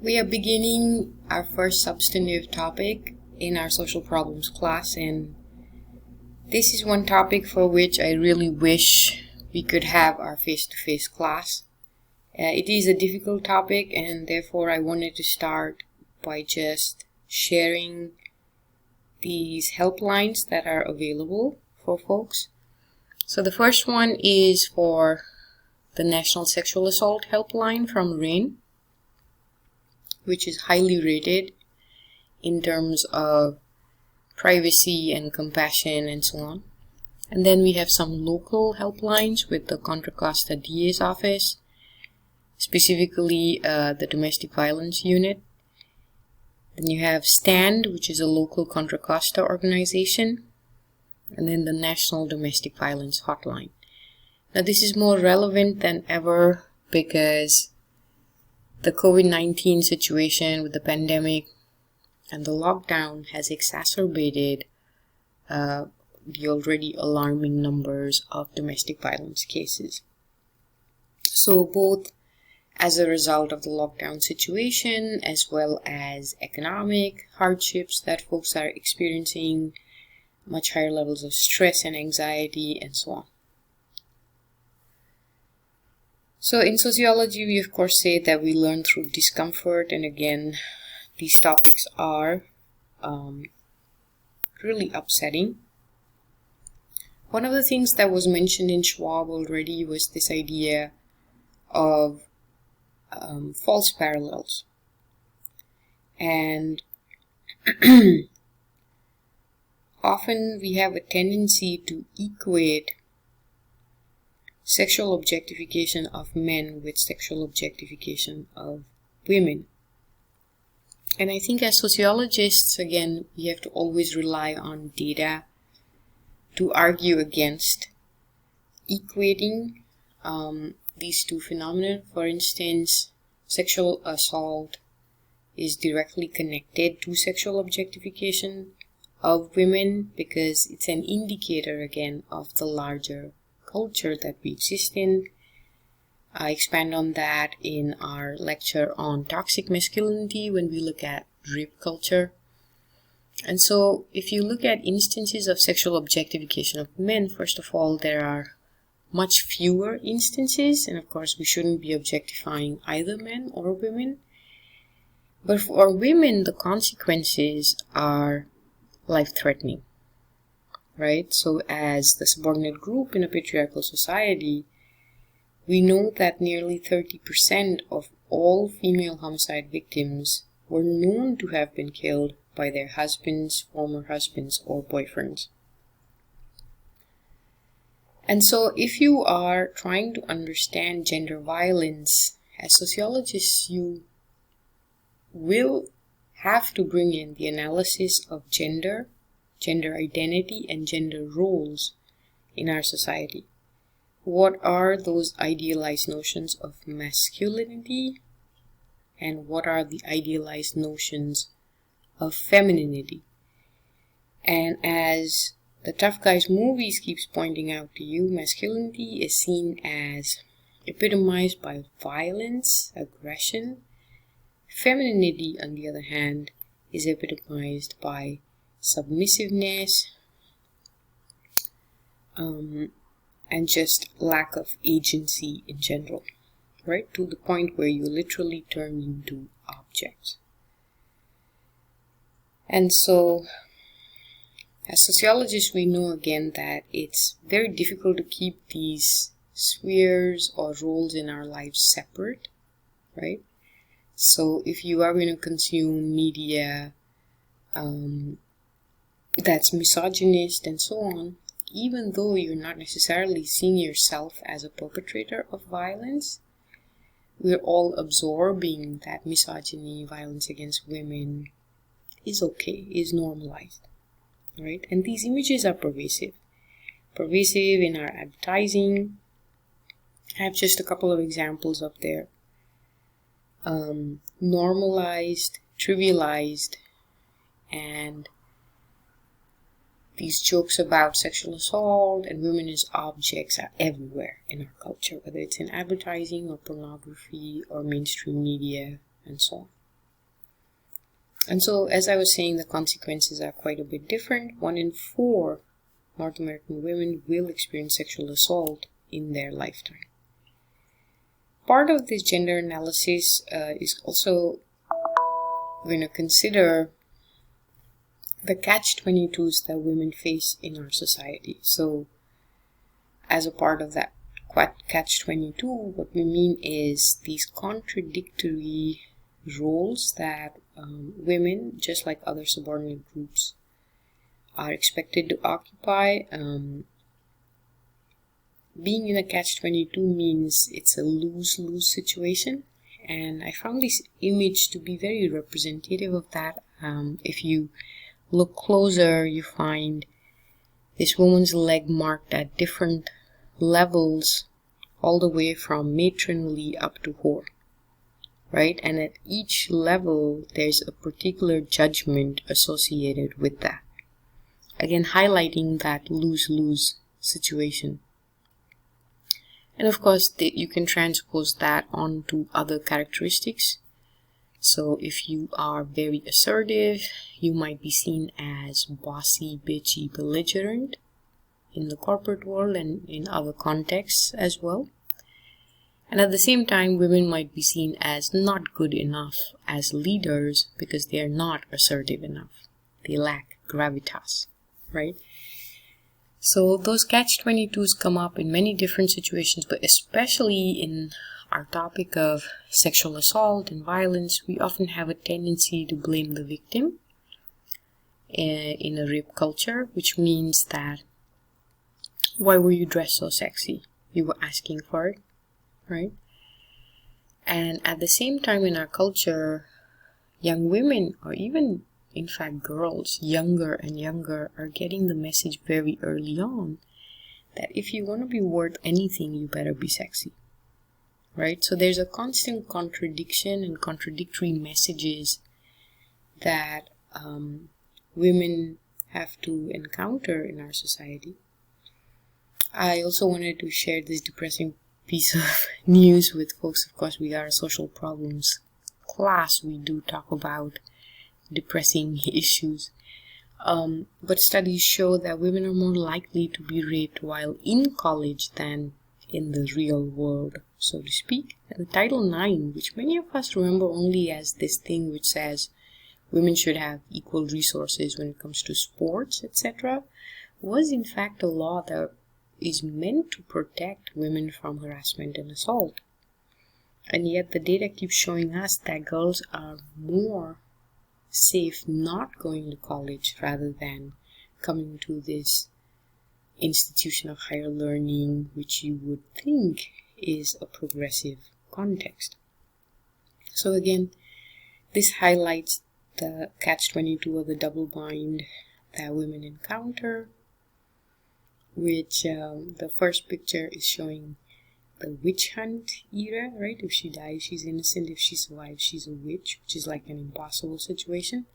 We are beginning our first substantive topic in our social problems class, and this is one topic for which I really wish we could have our face-to-face class. It is a difficult topic, and therefore I wanted to start by just sharing these helplines that are available for folks. So the first one is for the National Sexual Assault Helpline from RAIN, which is highly rated in terms of privacy and compassion and so on. And then we have some local helplines with the Contra Costa DA's office, specifically the Domestic Violence Unit. Then you have STAND, which is a local Contra Costa organization, and then the National Domestic Violence Hotline. Now this is more relevant than ever because the COVID-19 situation with the pandemic and the lockdown has exacerbated the already alarming numbers of domestic violence cases. So both as a result of the lockdown situation as well as economic hardships that folks are experiencing, much higher levels of stress and anxiety and so on. So in sociology, we of course say that we learn through discomfort, and again, these topics are really upsetting. One of the things that was mentioned in Schwab already was this idea of false parallels. And often we have a tendency to equate sexual objectification of men with sexual objectification of women. And I think as sociologists, again, we have to always rely on data to argue against equating these two phenomena. For instance, sexual assault is directly connected to sexual objectification of women because it's an indicator, again, of the larger culture that we exist in. I expand on that in our lecture on toxic masculinity when we look at rape culture. And so if you look at instances of sexual objectification of men, first of all, there are much fewer instances, and of course we shouldn't be objectifying either men or women. But for women, the consequences are life-threatening. Right? So as the subordinate group in a patriarchal society, we know that nearly 30% of all female homicide victims were known to have been killed by their husbands, former husbands, or boyfriends. And so if you are trying to understand gender violence, as sociologists, you will have to bring in the analysis of gender identity, and gender roles in our society. What are those idealized notions of masculinity, and what are the idealized notions of femininity? And as the Tough Guys movies keeps pointing out to you, masculinity is seen as epitomized by violence, aggression. Femininity, on the other hand, is epitomized by submissiveness, and just lack of agency in general, right? To the point where you literally turn into objects. And so, as sociologists, we know again that it's very difficult to keep these spheres or roles in our lives separate, right? So if you are going to consume media that's misogynist and so on, even though you're not necessarily seeing yourself as a perpetrator of violence, we're all absorbing that misogyny, violence against women is okay, is normalized, right? And these images are pervasive in our advertising. I have just a couple of examples up there. Normalized, trivialized, and these jokes about sexual assault and women as objects are everywhere in our culture, whether it's in advertising or pornography or mainstream media and so on. And so, as I was saying, the consequences are quite a bit different. 1 in 4 North American women will experience sexual assault in their lifetime. Part of this gender analysis is also going to consider the catch-22s that women face in our society. So, as a part of that catch-22, what we mean is these contradictory roles that women, just like other subordinate groups, are expected to occupy. Being in a catch-22 means it's a lose-lose situation, and I found this image to be very representative of that. If you look closer, you find this woman's leg marked at different levels, all the way from matronly up to whore, right? And at each level, there's a particular judgment associated with that. Again, highlighting that lose-lose situation. And of course, you can transpose that onto other characteristics. So if you are very assertive, you might be seen as bossy, bitchy, belligerent in the corporate world and in other contexts as well. And at the same time, women might be seen as not good enough as leaders because they are not assertive enough. They lack gravitas. Right? So those catch-22s come up in many different situations, but especially in our topic of sexual assault and violence, we often have a tendency to blame the victim in a rape culture, which means that, why were you dressed so sexy? You were asking for it, right? And at the same time in our culture, young women, or even in fact girls, younger and younger, are getting the message very early on that if you want to be worth anything, you better be sexy, right? So there's a constant contradiction and contradictory messages that women have to encounter in our society. I also wanted to share this depressing piece of news with folks. Of course, we are a social problems class. We do talk about depressing issues. But studies show that women are more likely to be raped while in college than in the real world, so to speak. And the Title IX, which many of us remember only as this thing which says women should have equal resources when it comes to sports, etc., was in fact a law that is meant to protect women from harassment and assault. And yet the data keeps showing us that girls are more safe not going to college rather than coming to this institution of higher learning, which you would think is a progressive context. So again, this highlights the catch-22 or the double bind that women encounter, which the first picture is showing the witch hunt era, right? If she dies, she's innocent. If she survives, she's a witch, which is like an impossible situation.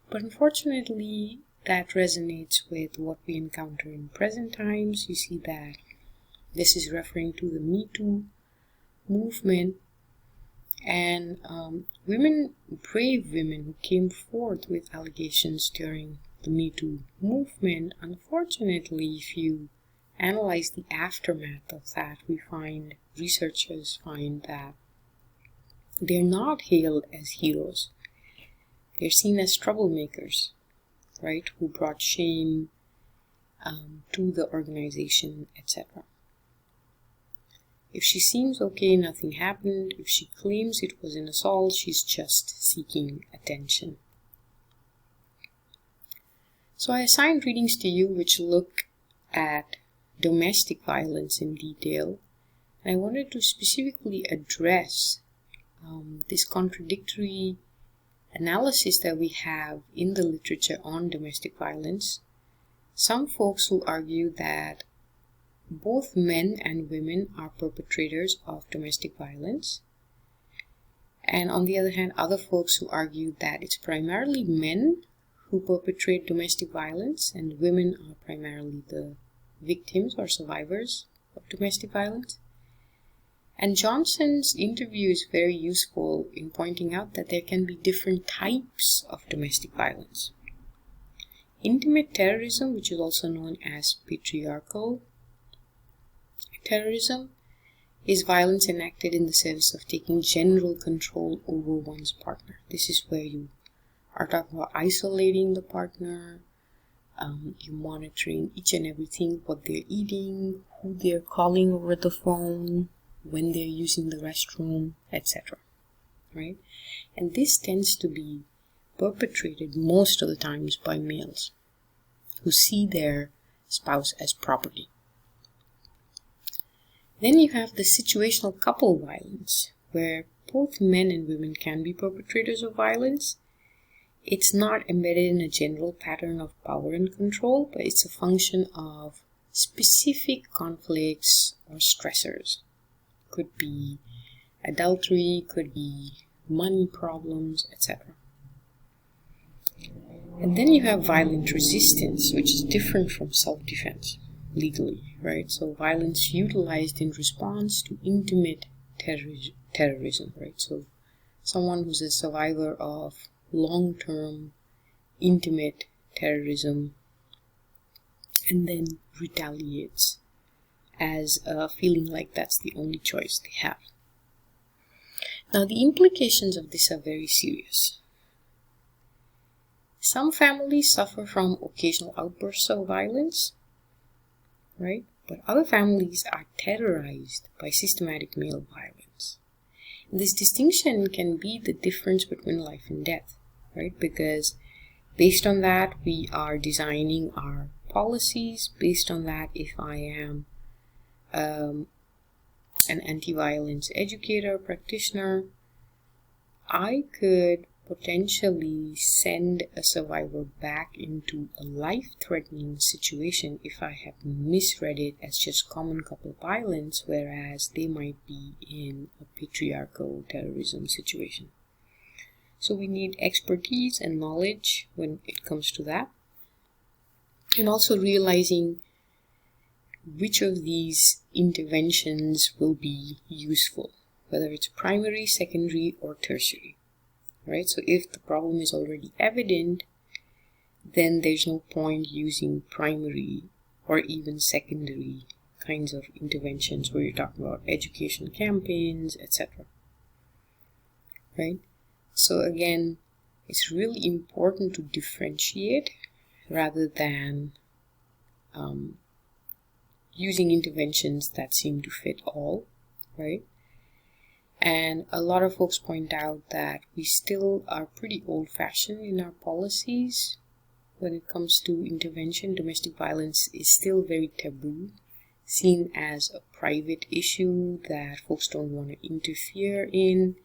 But unfortunately, that resonates with what we encounter in present times. You see that this is referring to the Me Too movement, and brave women who came forth with allegations during the Me Too movement. Unfortunately, if you analyze the aftermath of that, researchers find that they're not hailed as heroes. They're seen as troublemakers, right, who brought shame to the organization, etc. If she seems okay, nothing happened. If she claims it was an assault, she's just seeking attention. So I assigned readings to you which look at domestic violence in detail, and I wanted to specifically address this contradictory analysis that we have in the literature on domestic violence. Some folks who argue that both men and women are perpetrators of domestic violence, and on the other hand, other folks who argue that it's primarily men who perpetrate domestic violence and women are primarily the victims or survivors of domestic violence. And Johnson's interview is very useful in pointing out that there can be different types of domestic violence. Intimate terrorism, which is also known as patriarchal terrorism, is violence enacted in the service of taking general control over one's partner. This is where you are talking about isolating the partner, you're monitoring each and everything, what they're eating, who they're calling over the phone, when they're using the restroom, etc. Right? And this tends to be perpetrated most of the times by males who see their spouse as property. Then you have the situational couple violence, where both men and women can be perpetrators of violence. It's not embedded in a general pattern of power and control, but it's a function of specific conflicts or stressors. Could be adultery, could be money problems, etc. And then you have violent resistance, which is different from self-defense legally, right? So violence utilized in response to intimate terrorism, right? So someone who's a survivor of long-term intimate terrorism and then retaliates as feeling like that's the only choice they have. Now, the implications of this are very serious. Some families suffer from occasional outbursts of violence, right? But other families are terrorized by systematic male violence. And this distinction can be the difference between life and death, right? Because based on that, we are designing our policies. Based on that, if I am an anti-violence educator, practitioner, I could potentially send a survivor back into a life-threatening situation if I have misread it as just common couple violence, whereas they might be in a patriarchal terrorism situation. So we need expertise and knowledge when it comes to that, and also realizing which of these interventions will be useful, whether it's primary, secondary, or tertiary. Right? So if the problem is already evident, then there's no point using primary or even secondary kinds of interventions where you're talking about education campaigns, etc. Right? So again, it's really important to differentiate rather than using interventions that seem to fit all, right? And a lot of folks point out that we still are pretty old-fashioned in our policies when it comes to intervention. Domestic violence is still very taboo, seen as a private issue that folks don't want to interfere in,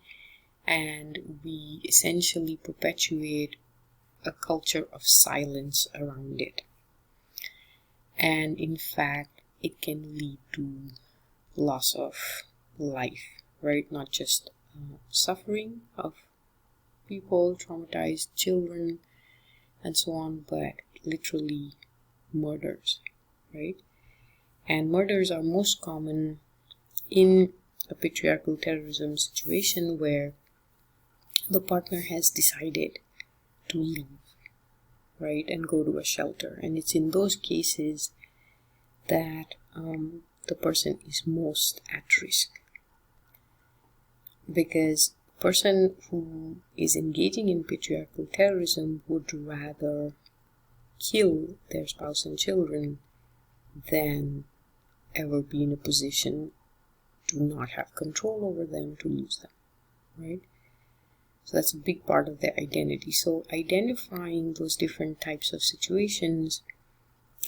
and we essentially perpetuate a culture of silence around it. And in fact, it can lead to loss of life, right? Not just suffering of people, traumatized children, and so on, but literally murders, right? And murders are most common in a patriarchal terrorism situation where the partner has decided to leave, right, and go to a shelter. And it's in those cases that the person is most at risk, because the person who is engaging in patriarchal terrorism would rather kill their spouse and children than ever be in a position to not have control over them, to lose them, right? So that's a big part of their identity. So identifying those different types of situations,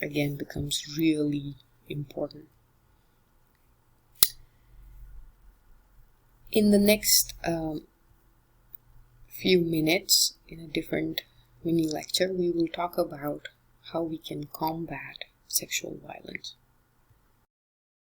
again, becomes really important. In the next few minutes, in a different mini lecture, we will talk about how we can combat sexual violence.